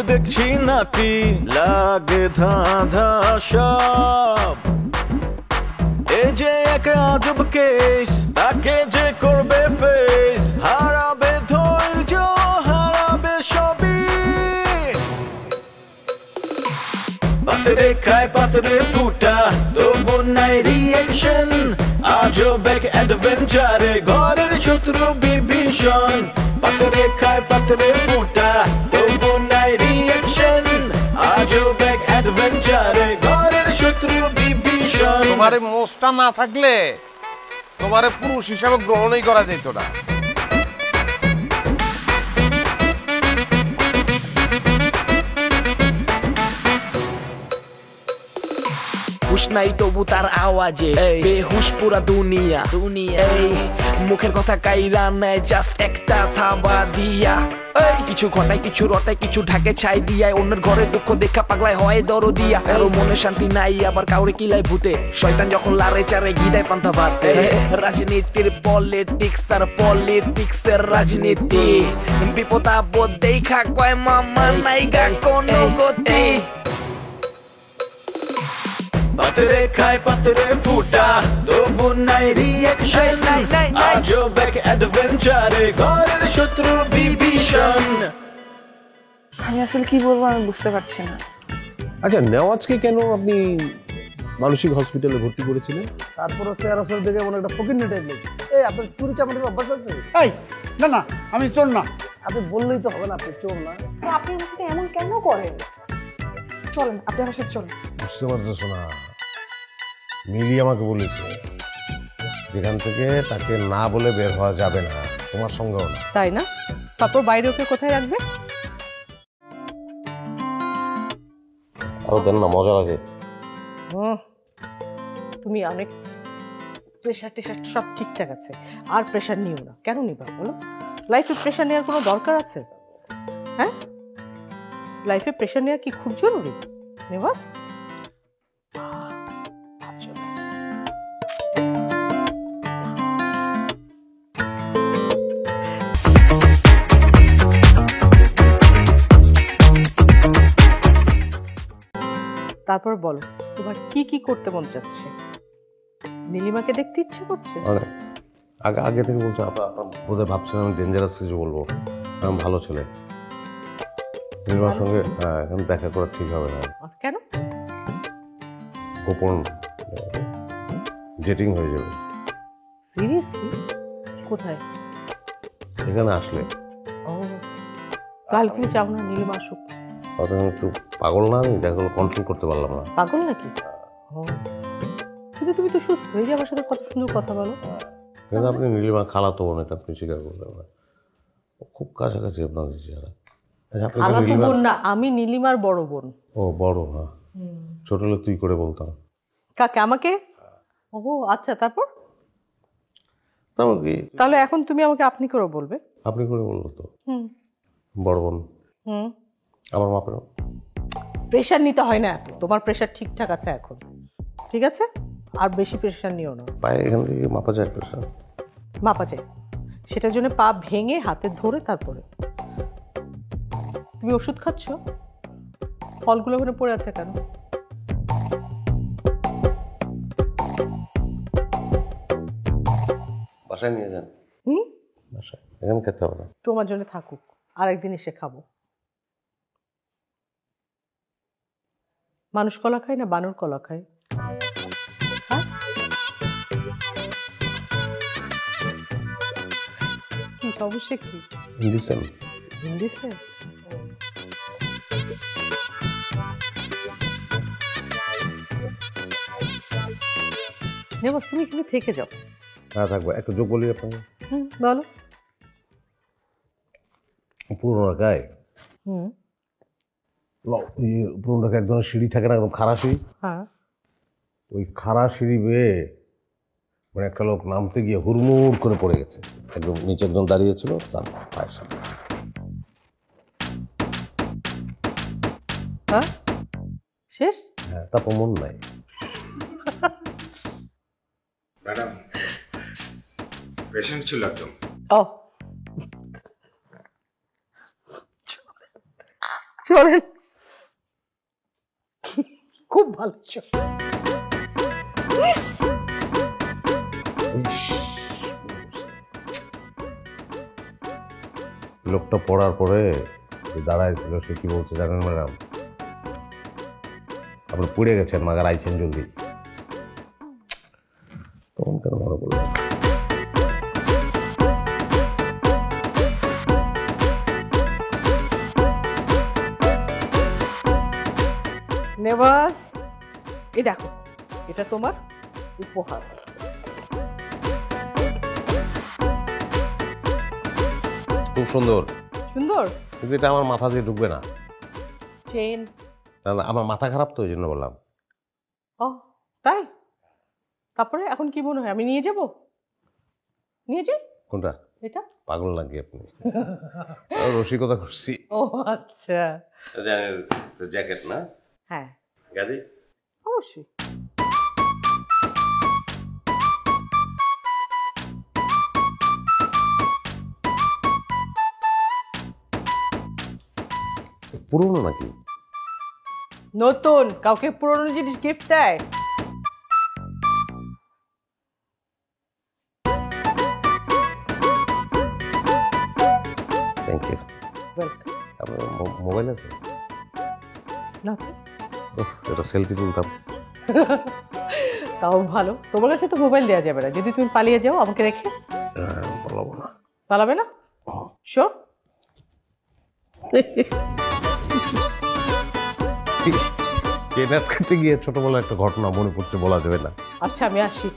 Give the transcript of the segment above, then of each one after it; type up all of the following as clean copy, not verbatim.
দেখছি নাকি লাগে ধাঁধা সব এই যে এক আজব কেস তাকে যে করবে ফেস হারাবে ধৈর্য হারাবে সবই পাতরে খায় পাতরে ফুটা তবু নাই রিয়েকশন আজব এক অ্যাডভেঞ্চারে ঘরের শত্রু বিভীষণ পাতরে খায় পাতরে ফুটা তবু নাই রিয়েকশন আজব এক অ্যাডভেঞ্চারে ঘরের শত্রু বিভীষণ তোমার মোষটা না থাকলে তোমার পুরুষ হিসাবে গ্রহণই করা যেত না হুশ নাই তবু তার আওয়াজে বেহুশ পুরা দুনিয়া এই মুখের কথা কাইরা নেয় জাস্ট একটা থাবা দিয়া কিছু ঘটায় কিছু রটায় কিছু ঢাকে ছাই দিয়ায় অন্যের ঘরে দুঃখ দেখা পাগলায় হয় দরদিয়া কারো মনে শান্তি নাই আবার কাউরে কিলাই ভূতে শয়তান যখন লারে চারে গিদায় পান্তা ভাত রাজনীতির পলিটিক্স আর পলিটিক্সের রাজনীতি বিপদ আপদ দেখা কয় মামা নাই গা কোনো গতি পাতরে খায় পাতরে ফুটা তবু নাই রিয়েকশন আজব এক অ্যাডভেঞ্চারে ঘরের শত্রু বিভীষণ আমি আসলে কি বলবো আমি বুঝতে পারছি না আচ্ছা নেওয়াজকে কেন আপনি মানসিক হসপিটালে ভর্তি করেছিলেন তারপর চেহারা সর দেখে মনে একটা ফকির টাইপ লাগে এই আপনার চুরি চামারির অভ্যাস আছে এই না না আমি চোর না আপনি বললেই তো হবে না আপনি চোর না আপনি আমার সাথে এমন কেন করেন চলেন আপনি আমার সাথে চলেন বুঝতে পারতেছো না মিলি আমাকে বলেছে যেখান থেকে তাকে না বলে বের হওয়া যাবে না তোমার সঙ্গেও না তাই না তারপর বাইরে ওকে কোথায় রাখবে আরো দেন না মজা লাগে তুমি অনেক প্রেশার টেশার সব ঠিকঠাক আছে আর প্রেশার নিও না কেন নিবা বলো লাইফে প্রেশার নেওয়ার কোনো দরকার আছে হ্যাঁ লাইফে প্রেশার নেওয়া কি খুব জরুরি নেবাস তারপর বলো তোমার কি কি করতে মন চাচ্ছে নীলিমাকে দেখতে ইচ্ছে করছে আগে থেকে বলছো আপনার বোধহয় ভাবছেন আমি ডেঞ্জারাস কিছু বলবো আমি ভালো ছেলে নীলিমার সঙ্গে এখন দেখা করা ঠিক হবে না কেন গোপন ডেটিং হয়ে যাবে সিরিয়াসলি কোথায় এখানে আসলে ও কাল তুমি চাও না নীলিমা আসুক একটু পাগল না আমি দেখা কন্ট্রোল করতে পারলাম না পাগল নাকি কিন্তু তুমি তো সুস্থ হয়ে যে আমার সাথে কত সুন্দর কথা বলো কিন্তু আপনি নীলিমা খালাতো বোন এটা আপনি স্বীকার করলেন না খুব কাছাকাছি আপনাদের চেহারা খালাতো বোন না আমি নীলিমার বড় বোন ও বড় হ্যাঁ ছোট হলে তুই করে বলতাম কাকে আমাকে ও আচ্ছা তারপর কি তাহলে এখন তুমি আমাকে আপনি করে বলবে আপনি করে বললো তো বড় বোন আমার মাপের প্রেশার নিতে হয় না এত তোমার প্রেশার ঠিকঠাক আছে এখন ঠিক আছে আর বেশি প্রেশার নিও না পায়ে এখান থেকে মাপা যায় প্রেশার মাপা যায় সেটার জন্য পা ভেঙে হাতে ধরে তারপরে তুমি ওষুধ খাচ্ছ ফলগুলো ওখানে পড়ে আছে কেন বাসায় নিয়ে যান বাসায় এখানে খেতে হবে না তোমার জন্য থাকুক আরেকদিন এসে খাবো মানুষ কলা খায় না বানর কলা খায় কি সমস্যা কি হিন্দিছেন হিন্দিছে নেবাস তুমি এখানে থেকে যাও হ্যাঁ থাকবো একটা যোগ বলি আপনাকে বলো পুরোনো গায়ে পুরোনো এক ধরনের সিঁড়ি থাকে না একদম খাড়া সিঁড়ি হ্যাঁ ওই খাড়া সিঁড়ি বেয়ে মানে একটা লোক নামতে গিয়ে হুড়মুড় করে পড়ে গেছে একদম নিচে একদম দাঁড়িয়েছিল তার পায়ের সামনে হ্যাঁ শেষ হ্যাঁ তারপর মন নাই ম্যাডাম পেশেন্ট ছিল একদম ও চলেন। খুব ভালো চল। লোকটা পড়ার পরে দাঁড়ায় ছিল, সে কি বলছে জানেন ম্যাডাম? আপনি পুড়ে গেছেন, মাগার আইছেন জলদি। তখন কেন মনে করলেন? নেভাস, এই দেখো, এটা তোমার উপহার। খুব সুন্দর, সুন্দর, কিন্তু এটা আমার মাথা দিয়ে ঢুকবে না। চেন। না না, আমার মাথা খারাপ তো, ওই জন্য বললাম। ও তাই? তারপরে এখন কি মনে হয় আমি নিয়ে যাব? নিয়ে যাই? কোনটা? এটা। পাগল নাকি আপনি? রসিকতা করছি। ও আচ্ছা, জ্যাকেট না? হ্যাঁ গাদি অবশ্যই। পুরনো নাকি? নতুন। কাউকে পুরনো জিনিস গিফট দেয়? Thank you. ওয়েলকাম। আপনার মোবাইল আছে? না তো। উফ, এটা সেলফি তুলতাম। তাও ভালো, তোমার কাছে তো মোবাইল দেওয়া যাবে না, যদি তুমি পালিয়ে যাও আমাকে রেখে। বলবো না। পালাবে না? শোর। ট্রেনার করতে গিয়ে ছোটবেলা একটা ঘটনা মনে পড়ছে, বলা যাবে না। আচ্ছা আমি আসি।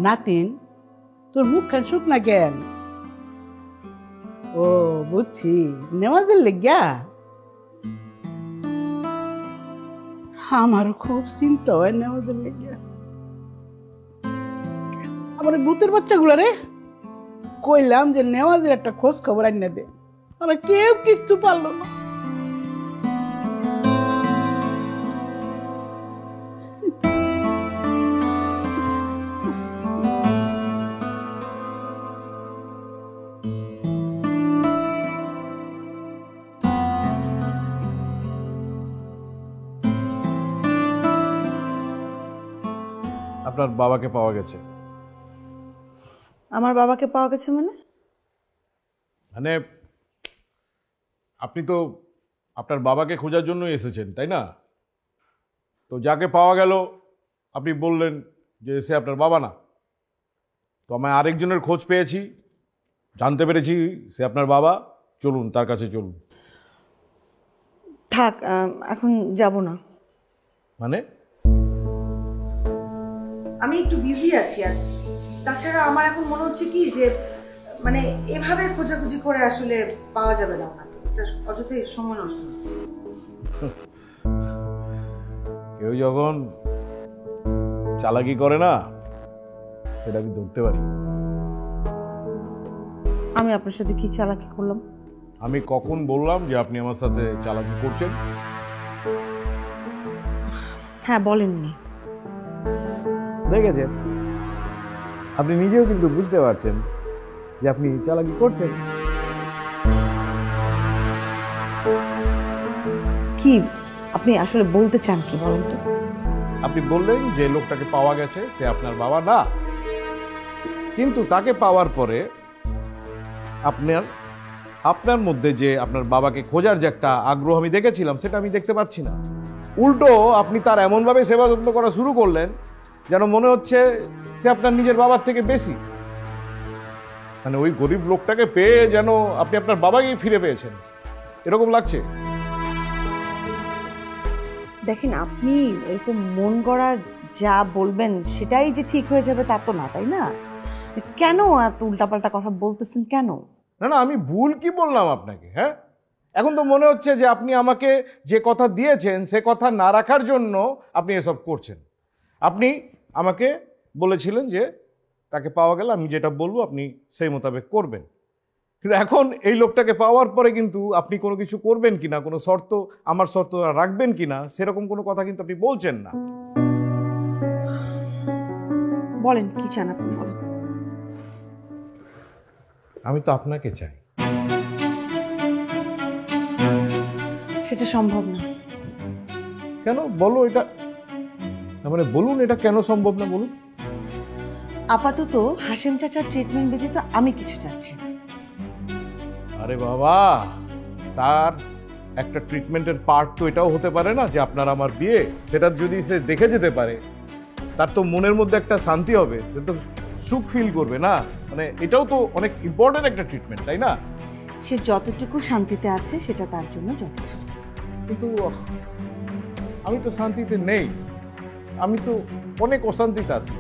নাতিন, তোর মুখখান শুকনা কেন? ও বুঝছি, নেওয়াজের লেগা। আমারও খুব চিন্তা হয় নেওয়াজের লেগা। আমার ভূতের বাচ্চাগুলো রে কইলাম যে নেওয়াজের একটা খোঁজ খবর আইনা দে, ওরা কেউ কিচ্ছু পারলো না। আপনার বাবাকে পাওয়া গেছে। আমার বাবাকে পাওয়া গেছে মানে? মানে আপনি তো আপনার বাবাকে খোঁজার জন্যই এসেছেন, তাই না? তো যাকে পাওয়া গেল আপনি বললেন যে সে আপনার বাবা না। তো আমি আরেকজনের খোঁজ পেয়েছি, জানতে পেরেছি সে আপনার বাবা। চলুন তার কাছে চলুন। থাক, এখন যাব না। মানে? আমি একটু বিজি আছি, আর তাছাড়া আমার এখন মনে হচ্ছে কি যে মানে এভাবে খোঁজাখুঁজি করে আসলে পাওয়া যাবে না, অযথাই সময় নষ্ট হচ্ছে। কেউ যখন চালাকি করে না সেটা আমি ধরতে পারি। আমি আপনার সাথে কি চালাকি করলাম? আমি কখন বললাম যে আপনি আমার সাথে চালাকি করছেন? হ্যাঁ বলেননি। দেখেছেন, আপনি নিজেও কিন্তু বুঝতে পারছেন যে আপনি চালাকি করছেন। কি আপনি আসলে বলতে চান কি বলেন তো? আপনি বললেন যে লোকটাকে পাওয়া গেছে সে আপনার বাবা না, কিন্তু তাকে পাওয়ার পরে আপনার মধ্যে যে আপনার বাবাকে খোঁজার যে একটা আগ্রহ আমি দেখেছিলাম সেটা আমি দেখতে পাচ্ছি না। উল্টো আপনি তার এমনভাবে সেবা যত্ন করা শুরু করলেন যেন মনে হচ্ছে সে আপনার নিজের বাবার থেকে বেশি। মানে ওই গরিব লোকটাকে পেয়ে যেন আপনি আপনার বাবাকেই ফিরে পেয়েছেন, এরকম লাগছে। দেখেন আপনি এরকম মন গড়া যা বলবেন সেটাই যে ঠিক হয়ে যাবে তা তো না, তাই না? কেন এত উল্টাপাল্টা কথা বলতেছেন কেন? না না, আমি ভুল কি বললাম আপনাকে? হ্যাঁ, এখন তো মনে হচ্ছে যে আপনি আমাকে যে কথা দিয়েছেন সে কথা না রাখার জন্য আপনি এসব করছেন। আপনি আমাকে বলেছিলেন যে তাকে পাওয়া গেলে আমি যেটা বলবো আপনি সেই মোতাবেক করবেন, কিন্তু এখন এই লোকটাকে পাওয়ার পরে কিন্তু আপনি কোনো কিছু করবেন কিনা, কোনো শর্ত, আমার শর্ত রাখবেন কিনা, সেরকম কোনো কথা কিন্তু আপনি বলছেন না। বলেন কি চান আপনি, বলেন। আমি তো আপনাকে চাই। সেটা সম্ভব না। কেন বলো এটা, মানে বলুন এটা কেন সম্ভব না বলুন। আপাতত হাসিম চাচার ট্রিটমেন্ট ব্যতীত আমি কিছু চাচ্ছি না। আরে বাবা, তার একটা ট্রিটমেন্টের পার্ট তো এটাও হতে পারে না যে আপনার আমার বিয়ে, সেটা যদি সে দেখে যেতে পারে তার তো মনের মধ্যে একটা শান্তি হবে, সে তো সুখ ফিল করবে না, মানে এটাও তো অনেক ইম্পর্টেন্ট একটা ট্রিটমেন্ট, তাই না? সে যতটুকু শান্তিতে আছে সেটা তার জন্য যথেষ্ট। কিন্তু আমি তো শান্তিতে নেই, আমি তো অনেক অশান্তিতে আছি।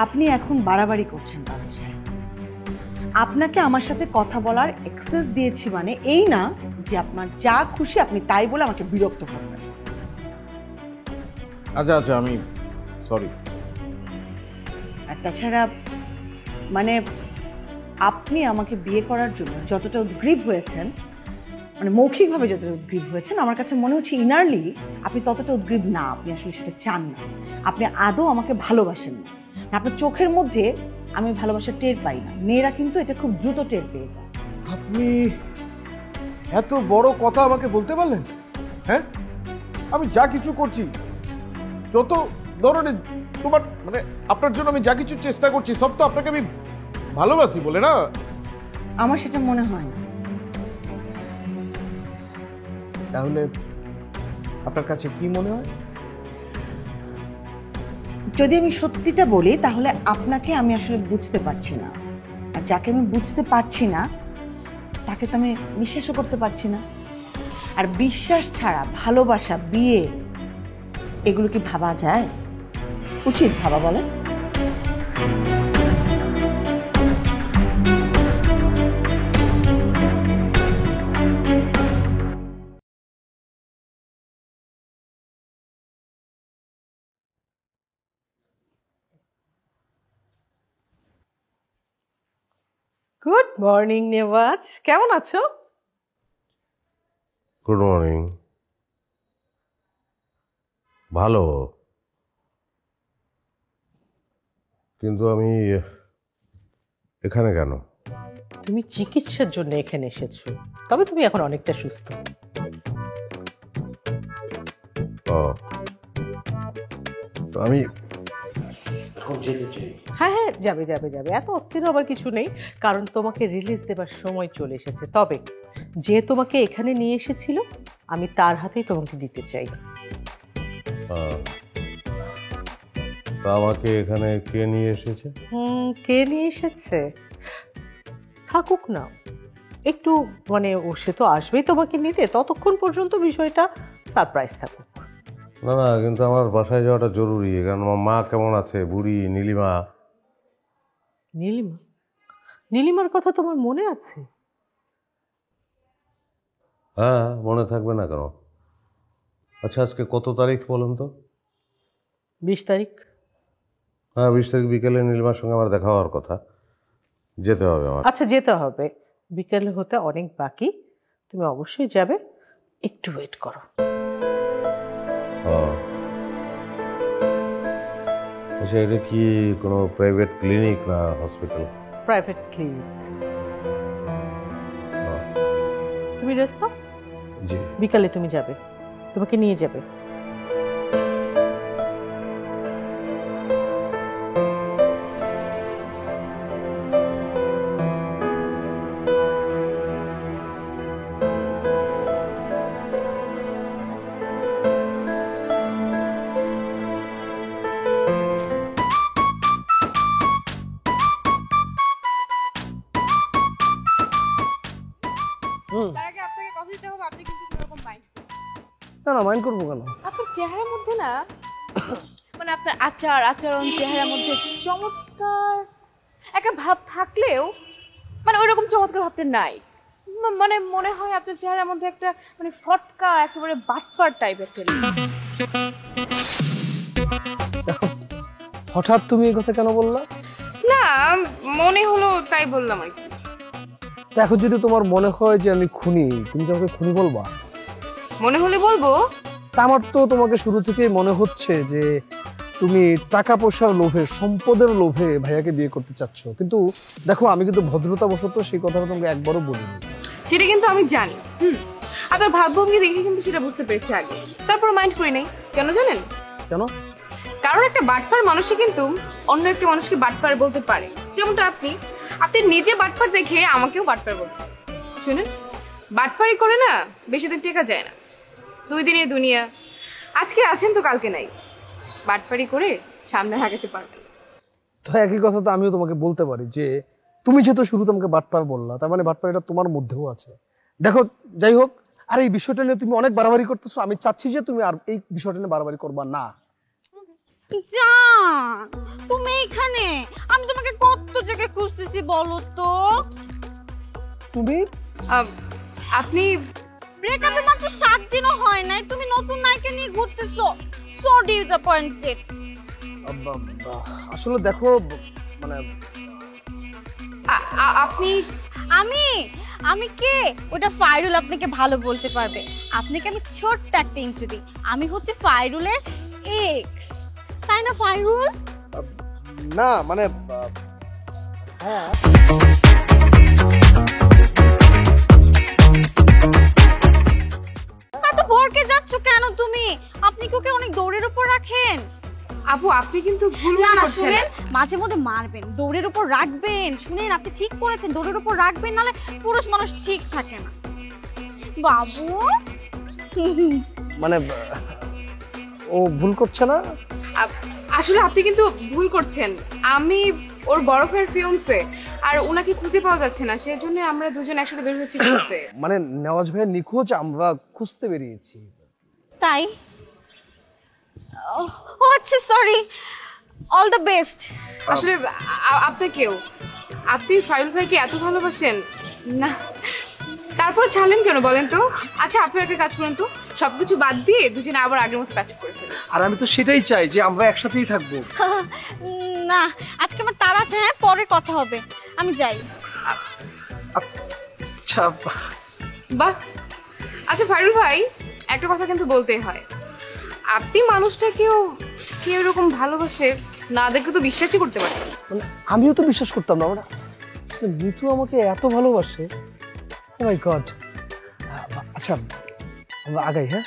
আপনি এখন বাড়াবাড়ি করছেন বাবা সাহেব। আপনাকে আমার সাথে কথা বলার অ্যাক্সেস দিয়েছি মানে এই না যে আপনার যা খুশি আপনি তাই বলে আমাকে বিরক্ত করবেন। আচ্ছা আচ্ছা, আমি সরি। আর তাছাড়া মানে আপনি আমাকে বিয়ে করার জন্য যতটা উদ্গ্রীব হয়েছেন, মানে মৌখিকভাবে যতটা উদ্গ্রীব হয়েছেন, আমার কাছে মনে হচ্ছে ইনারলি আপনি ততটা উদ্গ্রীব না, আপনি আসলে সেটা চান না, আপনি আদৌ আমাকে ভালোবাসেন না। আপনার চোখের মধ্যে আমি ভালোবাসা টের পাই না, মেয়েরা কিন্তু এটা খুব দ্রুত টের পেয়ে যায়। আপনি এত বড় কথা আমাকে বলতে পারলেন? হ্যাঁ, আমি যা কিছু করছি, যত ধরনের তোমার মানে আপনার জন্য আমি যা কিছু চেষ্টা করছি সব তো আপনাকে আমি ভালোবাসি বলে না? আমার সেটা মনে হয় না। তাহলে আপনার কাছে কি মনে হয়? যদি আমি সত্যিটা বলি তাহলে আপনাকে আমি আসলে বুঝতে পারছি না, আর যাকে আমি বুঝতে পারছি না তাকে তো আমি বিশ্বাসও করতে পারছি না। আর বিশ্বাস ছাড়া ভালোবাসা, বিয়ে, এগুলো কি ভাবা যায়? উচিত ভাবা বলে? গুড মর্নিং নেওয়াজ, কেমন আছো? Good morning. ভালো, কিন্তু আমি এখানে কেন? তুমি চিকিৎসার জন্য এখানে এসেছো, তবে তুমি এখন অনেকটা সুস্থ। তো আমি এখন যেতে চাই। হ্যাঁ হ্যাঁ, যাবে যাবে যাবে, এত অস্থির হবার কিছু নেই, কারণ তোমাকে রিলিজ দেবার সময় চলে এসেছে। তবে যে তোমাকে এখানে নিয়ে এসেছিল আমি তার হাতেই তোমাকে দিতে চাই। তা আমাকে এখানে কে নিয়ে এসেছে? কে নিয়ে এসেছে? থাকুক না একটু, মানে ও সে তো আসবেই তোমাকে নিতে, ততক্ষণ পর্যন্ত বিষয়টা সারপ্রাইজ থাকুক। না না, কিন্তু আমার বাসায় যাওয়াটা জরুরি, কারণ আমার মা কেমন আছে, বুড়ি নীলিমা। নীলিমা? নীলিমার কথা তোমার মনে আছে? হ্যাঁ, মনে থাকবে না কেন? আচ্ছা, আজকে কত তারিখ বলুন তো? 20 তারিখ। হ্যাঁ, 20 তারিখ বিকেলে নীলিমার সঙ্গে আমার দেখা হওয়ার কথা, যেতে হবে আমার। আচ্ছা যেতে হবে, বিকেলে হতে অনেক বাকি, তুমি অবশ্যই যাবে, একটু ওয়েট করো। আচ্ছা, এটা কি কোনো প্রাইভেট ক্লিনিক না হসপিটাল? Private clinic. তুমি রেস্ট নাও, জি। বিকালে তুমি যাবে, তোমাকে নিয়ে যাবে। তার আগে আপনাকে কথা দিতে হবে, আপনি কিন্তু এরকম মাইন্ড না মাইন্ড করবো কেন? আপনার চেহারার মধ্যে না মানে আপনার আচরণ চেহারার মধ্যে চমৎকার একটা ভাব থাকলেও মানে ওইরকম চমৎকার ভাবটা নাই। মানে মনে হয় আপনার চেহারার মধ্যে একটা মানে ফটকা একেবারে বাটপার টাইপের ছিল। হঠাৎ তুমি এই কথা কেন বললা? না মনে হলো তাই বললাম আর কি। দেখো যদি তোমার মনে হয় যে আমি খুনি, তুমি তো আমাকে খুনি বলবা। মনে হলে বলবো। তা আমার তো তোমাকে শুরু থেকেই মনে হচ্ছে যে তুমি টাকা পয়সার লোভে, সম্পদের লোভে ভাইয়াকে বিয়ে করতে চাচ্ছ। কিন্তু দেখো আমি কিন্তু ভদ্রতাবশত সেই কথাটা তোমাকে একবারও বলিনি। সেটা কিন্তু আমি জানি। আপনার ভাবভঙ্গি দেখে কিন্তু সেটা বুঝতে পেরেছি আগে, তারপর মাইন্ড করি নাই। কেন জানেন? কেন? কারণ একটা বাটপার মানুষই কিন্তু অন্য একটা মানুষকে বাটপার বলতে পারে। যেমনটা আপনি নিজে বাটপার দেখে আমাকেও বাটপার বলছেন। শুনুন, বাটপারি করে না বেশি দিন টেকা যায় না। 2 দিনের দুনিয়া, আজকে আছেন তো কালকে নাই। বাটপারি করে সামনে আগাতে পারবেন। তো একই কথা তো আমিও তোমাকে বলতে পারি যে তুমি যেহেতু শুরুতে আমাকে বাটপার বললা, তার মানে বাটপারিটা তোমার মধ্যেও আছে। দেখো যাই হোক, আর এই বিষয়টা নিয়ে তুমি অনেক বাড়াবাড়ি করতেছো। আমি চাচ্ছি যে তুমি আর এই বিষয়টা নিয়ে বাড়াবাড়ি করবা না। জান তুমি এখানে, আমি তোমাকে কত জায়গায় খুঁজতেছি বলো তো। তুমি আপনি ব্রেকআপের মাত্র 7 দিনও হয় নাই, তুমি নতুন নায়িকা নিয়ে ঘুরতেছো। So disappointed. আসলে দেখো মানে আপনি আমি কে ওটা ফাইরুল আপনাকে ভালো বলতে পারবে। আপনাকে আমি ছোট্ট একটা ইন্ট্রো দিই, আমি হচ্ছে ফাইরুলের এক্স, তাই না ফাইরুল? না মানে হ্যাঁ। এত ভরকে যাচ্ছ কেন তুমি? আপনি কি ওকে অনেক দৌড়ের উপর রাখেন? আপু আপনি কিন্তু ভুল করছেন। শুনেন, মাঝে মধ্যে মারবেন, দৌড়ের উপর রাখবেন। শুনেন, আপনি ঠিক করেছেন, দৌড়ের উপর রাখবেন, নালে পুরুষ মানুষ ঠিক থাকে না বাবু। মানে ও ভুল করছে না। আসলে আপনি কিন্তু ভুল করছেন। আমি ওর বড় ভাইয়ের ফিয়ন্সে, আর ওনাকে খুঁজে পাওয়া যাচ্ছে না, সেজন্য আমরা দুজন একসাথে বের হয়েছি খুঁজতে। মানে নেওয়াজ ভাইয়ের নিখোঁজ আমরা খুঁজতে বেরিয়েছি। তাই? ও আচ্ছা, সরি, অল দ্য বেস্ট। আসলে আপনাকেও। আপনি ফাইরুল ভাইকে এত ভালোবাসেন না, তারপর ছাড়লেন কেন বলেন তো? আচ্ছা আপনার একটা কাজ করেন তো, সবকিছু বাদ দিয়ে দুজনে আবার আগের মতো কাজ করে ফেলেন। আর আমি তো সেটাই চাই যে আমরা একসাথেই থাকবো। না আজকে আমার তাড়া আছে, হ্যাঁ পরে কথা হবে, আমি যাই। আচ্ছা বাহ। আচ্ছা ফাইরুল ভাই, একটা কথা কিন্তু বলতেই হয়, আপনি মানুষটাকেও কেউ এরকম ভালোবাসে না দেখে তো বিশ্বাসই করতে পারেন। মানে আমিও তো বিশ্বাস করতাম না। ওরা মিতু আমাকে এত ভালোবাসে। ও মাই গড। আচ্ছা আমরা আগাই। হ্যাঁ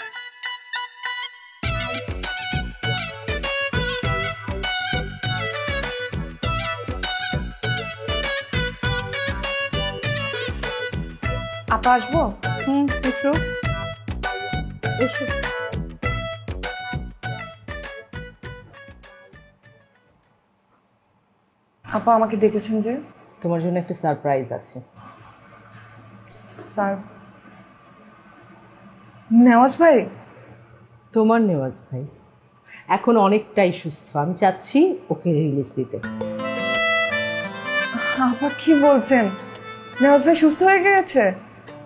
আপা আসবো? এসো এসো। আপা আমাকে ডেকেছেন যে? তোমার জন্য একটা সারপ্রাইজ আছে। স্যার নেওয়াজ ভাই? তোমার নেওয়াজ ভাই এখন অনেকটাই সুস্থ, আমি চাচ্ছি ওকে রিলিজ দিতে। আপা কি বলছেন? নেওয়াজ ভাই সুস্থ হয়ে গেছে?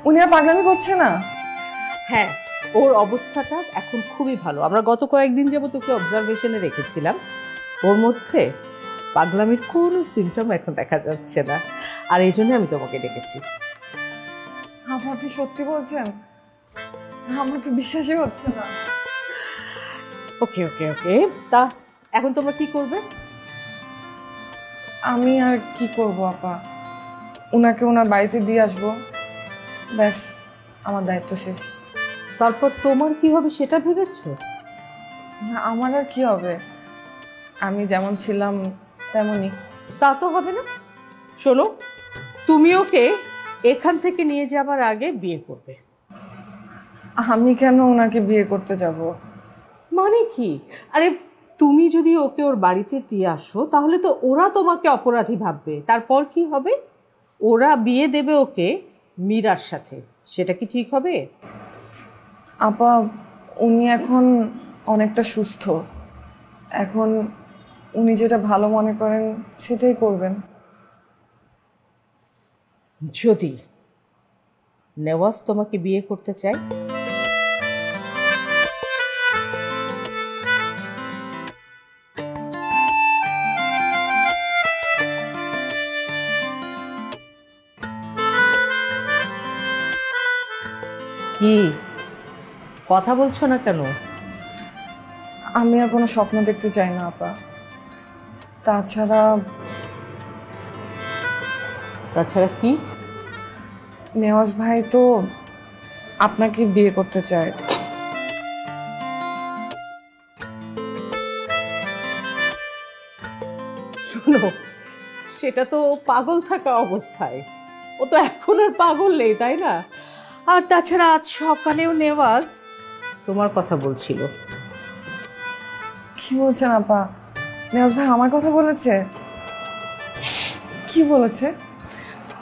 উনি আর পাগলামি করছে না? হ্যাঁ, ওর অবস্থাটা এখন খুবই ভালো। আমরা গত কয়েকদিন যাবত ওকে অবজারভেশনে রেখেছিলাম, ওর মধ্যে পাগলামির কোনো সিমটম এখন দেখা যাচ্ছে না, আর এই জন্য আমি তোমাকে ডেকেছি। আপা আপনি সত্যি বলছেন? আমার তো বিশ্বাসই হচ্ছে না। ওকে ওকে ওকে, তা এখন তোমরা কি করবে? আমি আর কি করব আপা, ওনাকে ওনার বাড়িতে দিয়ে আসবো, ব্যাস আমার দায়িত্ব শেষ। তারপর তোমার কি হবে সেটা ভেবেছো? না আমার আর কি হবে, আমি যেমন ছিলাম তেমনই। তা তো হবে না। শোনো, তুমি ওকে এখান থেকে নিয়ে যাবার আগে বিয়ে করবে। আমি কেন ওনাকে বিয়ে করতে যাব? মানে কি? আরে তুমি যদি ওকে ওর বাড়িতে দিয়ে আসো তাহলে তো ওরা তোমাকে অপরাধী ভাববে। তারপর কি হবে? ওরা বিয়ে দেবে ওকে মীরার সাথে, সেটা কি ঠিক হবে? আপা, উনি এখন অনেকটা সুস্থ, এখন উনি যেটা ভালো মনে করেন সেটাই করবেন। যদি নেওয়াজ তোমাকে বিয়ে করতে চায়, কি কথা বলছো না কেন? আমি আর কোনো স্বপ্ন দেখতে চাই না আপা। তাছাড়া কি? নেওয়াজ ভাই তো আপনাকে বিয়ে করতে চায়। শোনো, সেটা তো পাগল থাকা অবস্থায়, ও তো এখন আর পাগল নেই, তাই না? আর তাছাড়া আজ সকালেও নেওয়াজ তোমার কথা বলছিল। কি বলছেন আপা? নেওয়াজ ভাই আমার কথা বলেছে? কি বলেছে?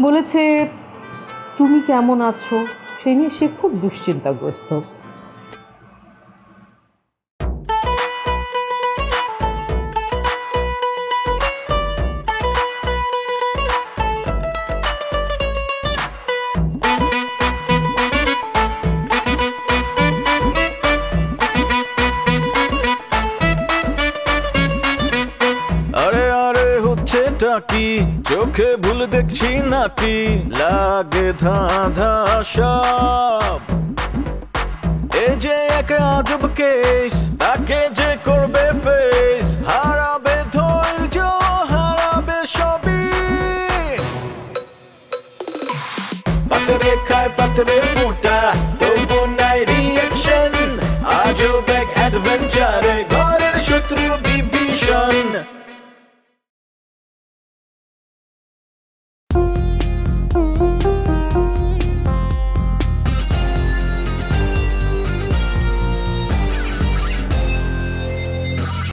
বলেছে তুমি কেমন আছো সেই নিয়ে সে খুব দুশ্চিন্তাগ্রস্ত। আরে আরে হচ্ছেটা কি, চোখে ভুল দেখছি নাকি, লাগে ধাঁধা সব। এ যে এক আজব কেস, তাকে যে করবে ফেস, হারাবে ধৈর্য, হারাবে সবই। পাথরে খায় পাথরে মোটা,